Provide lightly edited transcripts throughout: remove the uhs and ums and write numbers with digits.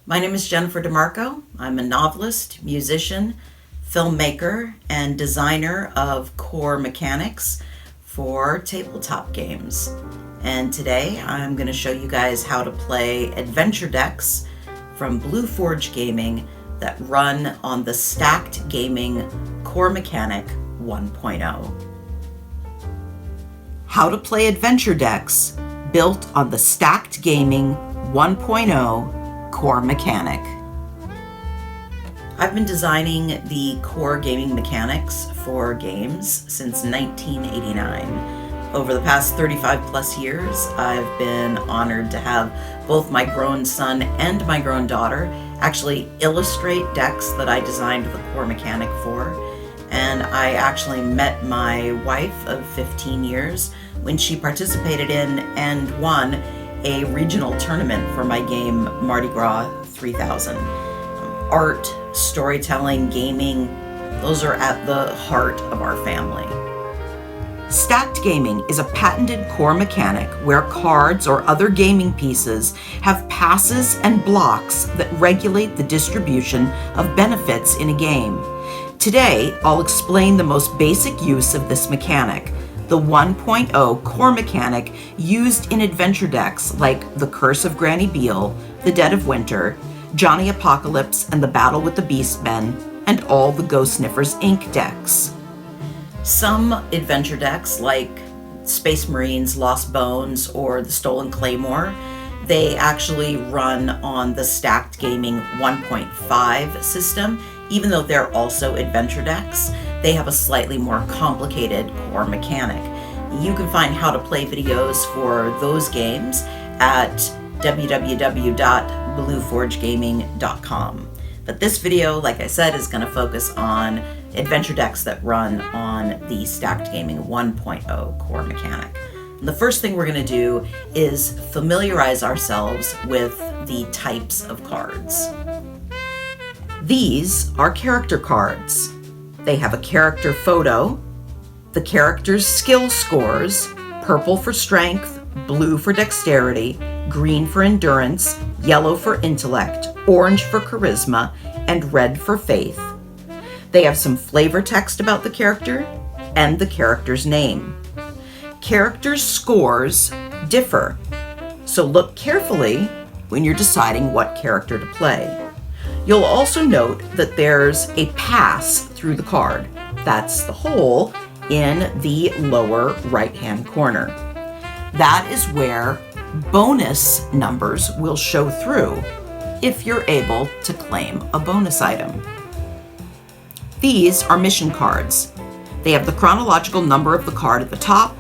My name is Jennifer DeMarco. I'm a novelist, musician, filmmaker, and designer of core mechanics for tabletop games. And today I'm going to show you guys how to play adventure decks from Blue Forge Gaming that run on the Stacked Gaming Core Mechanic 1.0. How to play adventure decks built on the Stacked Gaming 1.0 core mechanic. I've been designing the core gaming mechanics for games since 1989. Over the past 35 plus years, I've been honored to have both my grown son and my grown daughter actually illustrate decks that I designed the core mechanic for. And I actually met my wife of 15 years when she participated in and won a regional tournament for my game Mardi Gras 3000. Art, storytelling, gaming, those are at the heart of our family. Stacked Gaming is a patented core mechanic where cards or other gaming pieces have passes and blocks that regulate the distribution of benefits in a game. Today, I'll explain the most basic use of this mechanic, the 1.0 core mechanic used in adventure decks like The Curse of Granny Beale, The Dead of Winter, Johnny Apocalypse and the Battle with the Beastmen, and all the Ghost Sniffers Inc. decks. Some adventure decks like Space Marines, Lost Bones, or the Stolen Claymore, they actually run on the Stacked Gaming 1.5 system. Even though they're also adventure decks, they have a slightly more complicated core mechanic. You can find how to play videos for those games at www.blueforgegaming.com. But this video, like I said, is going to focus on adventure decks that run on the Stacked Gaming 1.0 core mechanic. And the first thing we're going to do is familiarize ourselves with the types of cards. These are character cards. They have a character photo, the character's skill scores, purple for strength, blue for dexterity, green for endurance, yellow for intellect, orange for charisma, and red for faith. They have some flavor text about the character and the character's name. Characters' scores differ, so look carefully when you're deciding what character to play. You'll also note that there's a pass through the card. That's the hole in the lower right-hand corner. That is where bonus numbers will show through if you're able to claim a bonus item. These are mission cards. They have the chronological number of the card at the top,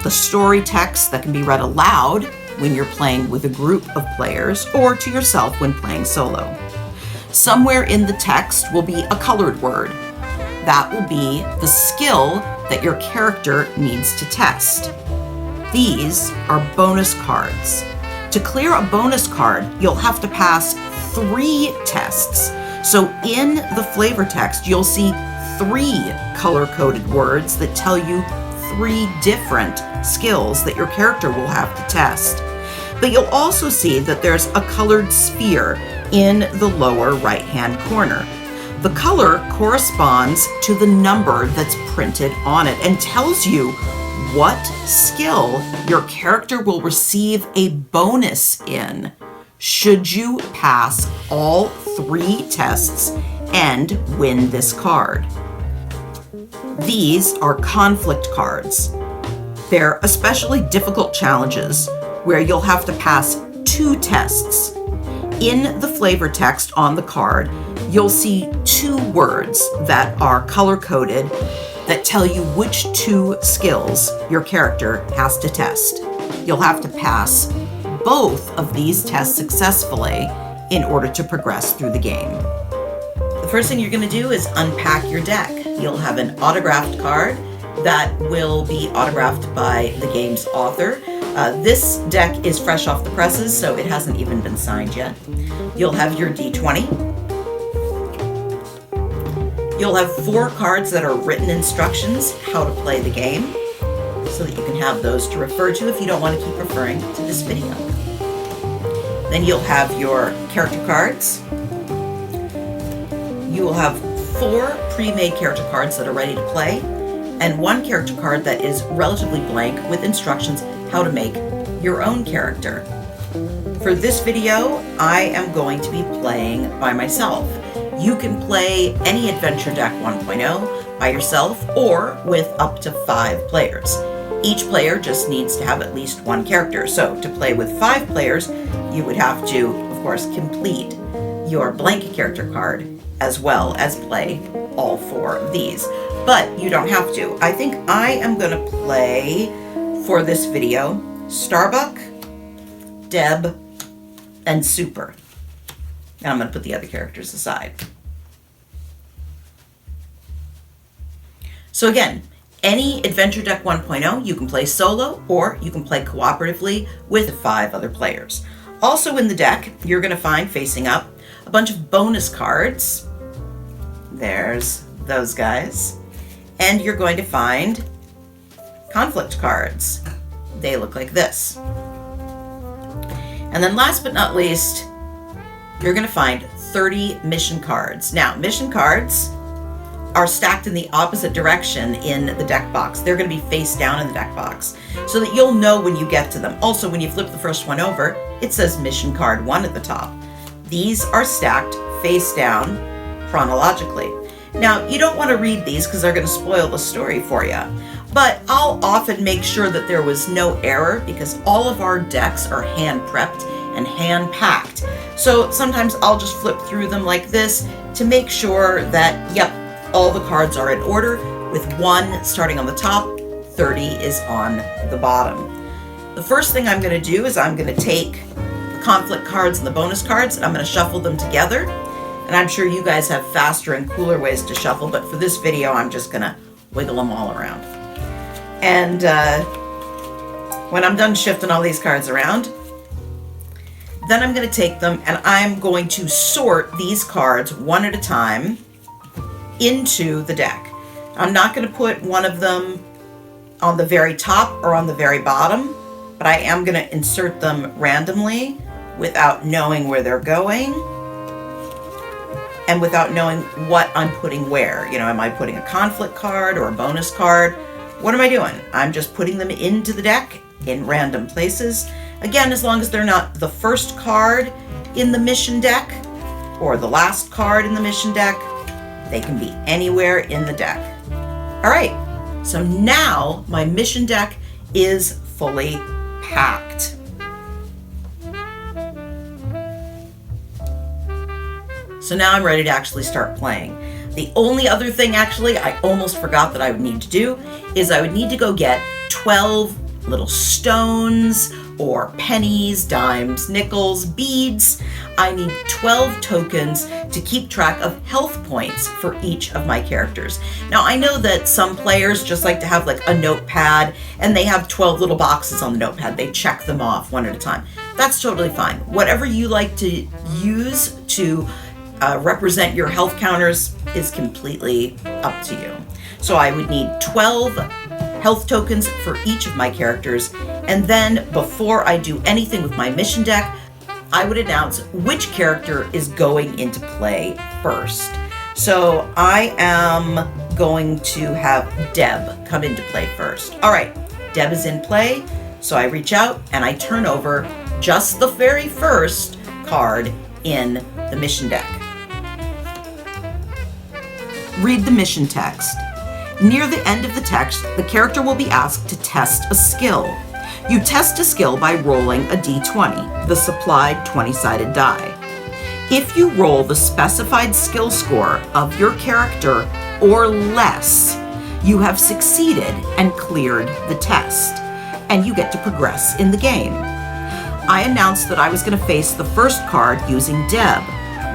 the story text that can be read aloud when you're playing with a group of players or to yourself when playing solo. Somewhere in the text will be a colored word. That will be the skill that your character needs to test. These are bonus cards. To clear a bonus card, you'll have to pass 3 tests. So in the flavor text, you'll see 3 color-coded words that tell you 3 different skills that your character will have to test. But you'll also see that there's a colored sphere in the lower right-hand corner. The color corresponds to the number that's printed on it and tells you what skill your character will receive a bonus in should you pass all 3 tests and win this card. These are conflict cards. They're especially difficult challenges where you'll have to pass 2 tests. In the flavor text on the card, you'll see 2 words that are color-coded that tell you which 2 skills your character has to test. You'll have to pass both of these tests successfully in order to progress through the game. The first thing you're going to do is unpack your deck. You'll have an autographed card that will be autographed by the game's author. This deck is fresh off the presses, so it hasn't even been signed yet. You'll have your D20. You'll have 4 cards that are written instructions how to play the game, so that you can have those to refer to if you don't want to keep referring to this video. Then you'll have your character cards. You will have 4 pre-made character cards that are ready to play, and 1 character card that is relatively blank with instructions how to make your own character. For this video, I am going to be playing by myself. You can play any Adventure Deck 1.0 by yourself or with up to 5 players. Each player just needs to have at least 1 character. So to play with 5 players, you would have to, of course, complete your blank character card as well as play all 4 of these. But you don't have to. I think I am going to play, for this video, Starbuck, Deb, and Super. And I'm going to put the other characters aside. So again, any Adventure Deck 1.0, you can play solo or you can play cooperatively with 5 other players. Also in the deck, you're going to find, facing up, a bunch of bonus cards. There's those guys. And you're going to find conflict cards. They look like this. And then last but not least, you're going to find 30 mission cards. Now, mission cards are stacked in the opposite direction in the deck box. They're going to be face down in the deck box so that you'll know when you get to them. Also, when you flip the first one over, it says mission card 1 at the top. These are stacked face down chronologically. Now, you don't want to read these because they're going to spoil the story for you. But I'll often make sure that there was no error because all of our decks are hand prepped and hand packed. So sometimes I'll just flip through them like this to make sure that, yep, all the cards are in order, with 1 starting on the top, 30 is on the bottom. The first thing I'm going to do is I'm going to take the conflict cards and the bonus cards and I'm going to shuffle them together. And I'm sure you guys have faster and cooler ways to shuffle, but for this video, I'm just going to wiggle them all around. And when I'm done shifting all these cards around, then I'm going to take them and I'm going to sort these cards one at a time into the deck. I'm not going to put one of them on the very top or on the very bottom, but I am going to insert them randomly without knowing where they're going and without knowing what I'm putting where. You know, am I putting a conflict card or a bonus card? What am I doing? I'm just putting them into the deck in random places. Again, as long as they're not the first card in the mission deck or the last card in the mission deck, they can be anywhere in the deck. All right, so now my mission deck is fully packed. So now I'm ready to actually start playing. The only other thing actually I almost forgot that I would need to do is I would need to go get 12 little stones or pennies, dimes, nickels, beads. I need 12 tokens to keep track of health points for each of my characters. Now I know that some players just like to have like a notepad and they have 12 little boxes on the notepad. They check them off one at a time. That's totally fine. Whatever you like to use to represent your health counters is completely up to you. So I would need 12 health tokens for each of my characters, and then before I do anything with my mission deck, I would announce which character is going into play first. So I am going to have Deb come into play first. All right, Deb is in play, so I reach out and I turn over just the very first card in the mission deck. Read the mission text. Near the end of the text, the character will be asked to test a skill. You test a skill by rolling a d20, the supplied 20-sided die. If you roll the specified skill score of your character or less, you have succeeded and cleared the test, and you get to progress in the game. I announced that I was going to face the first card using Deb.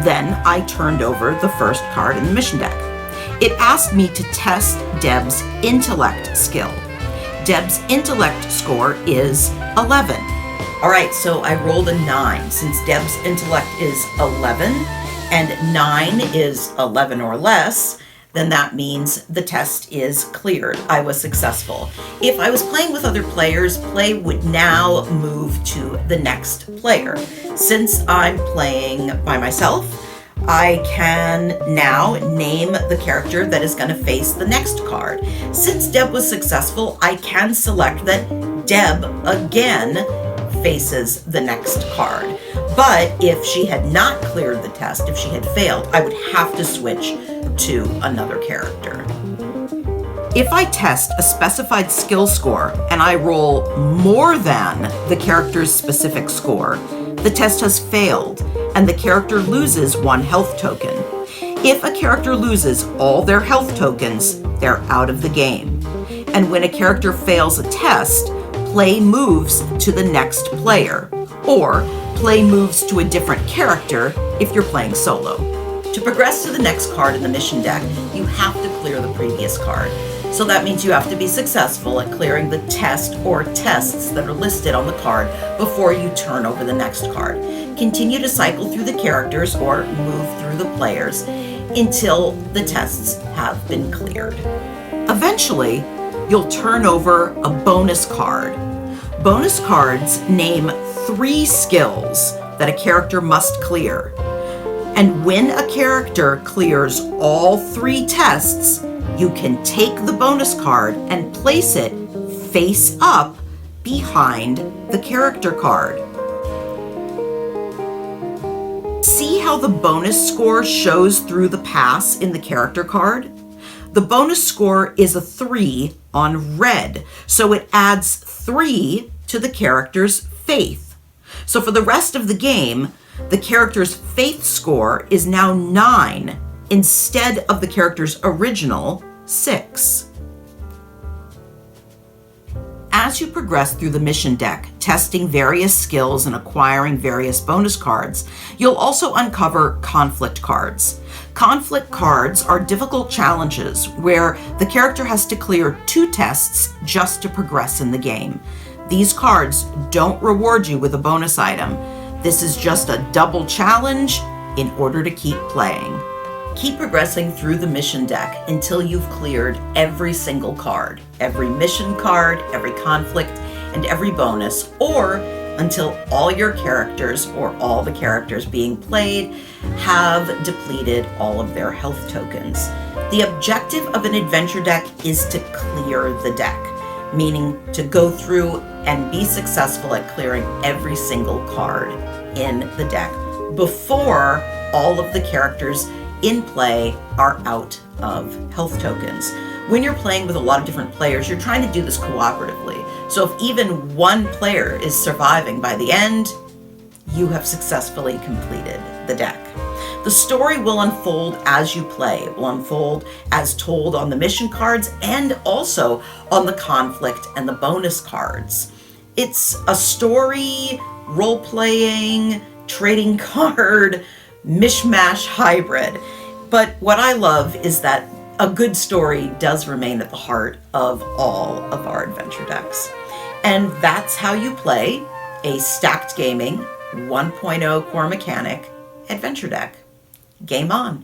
Then I turned over the first card in the mission deck. It asked me to test Deb's intellect skill. Deb's intellect score is 11. All right, so I rolled a 9. Since Deb's intellect is 11 and 9 is 11 or less, then that means the test is cleared. I was successful. If I was playing with other players, play would now move to the next player. Since I'm playing by myself, I can now name the character that is going to face the next card. Since Deb was successful, I can select that Deb again faces the next card. But if she had not cleared the test, if she had failed, I would have to switch to another character. If I test a specified skill score and I roll more than the character's specific score, the test has failed and the character loses 1 health token. If a character loses all their health tokens, they're out of the game. And when a character fails a test, play moves to the next player, or play moves to a different character if you're playing solo. To progress to the next card in the mission deck, you have to clear the previous card. So that means you have to be successful at clearing the test or tests that are listed on the card before you turn over the next card. Continue to cycle through the characters or move through the players until the tests have been cleared. Eventually, you'll turn over a bonus card. Bonus cards name 3 skills that a character must clear. And when a character clears all 3 tests, you can take the bonus card and place it face up behind the character card. See how the bonus score shows through the pass in the character card? The bonus score is a 3 on red, so it adds 3 to the character's faith. So for the rest of the game, the character's faith score is now 9 instead of the character's original 6. As you progress through the mission deck, testing various skills and acquiring various bonus cards, you'll also uncover conflict cards. Conflict cards are difficult challenges where the character has to clear 2 tests just to progress in the game. These cards don't reward you with a bonus item. This is just a double challenge in order to keep playing. Keep progressing through the mission deck until you've cleared every single card, every mission card, every conflict, and every bonus, or until all your characters or all the characters being played have depleted all of their health tokens. The objective of an adventure deck is to clear the deck, meaning to go through and be successful at clearing every single card in the deck before all of the characters in play are out of health tokens. When you're playing with a lot of different players, you're trying to do this cooperatively. So if even one player is surviving by the end, you have successfully completed the deck. The story will unfold as you play. It will unfold as told on the mission cards and also on the conflict and the bonus cards. It's a story, role-playing, trading card, mishmash hybrid. But what I love is that a good story does remain at the heart of all of our adventure decks. And that's how you play a Stacked Gaming 1.0 core mechanic adventure deck. Game on.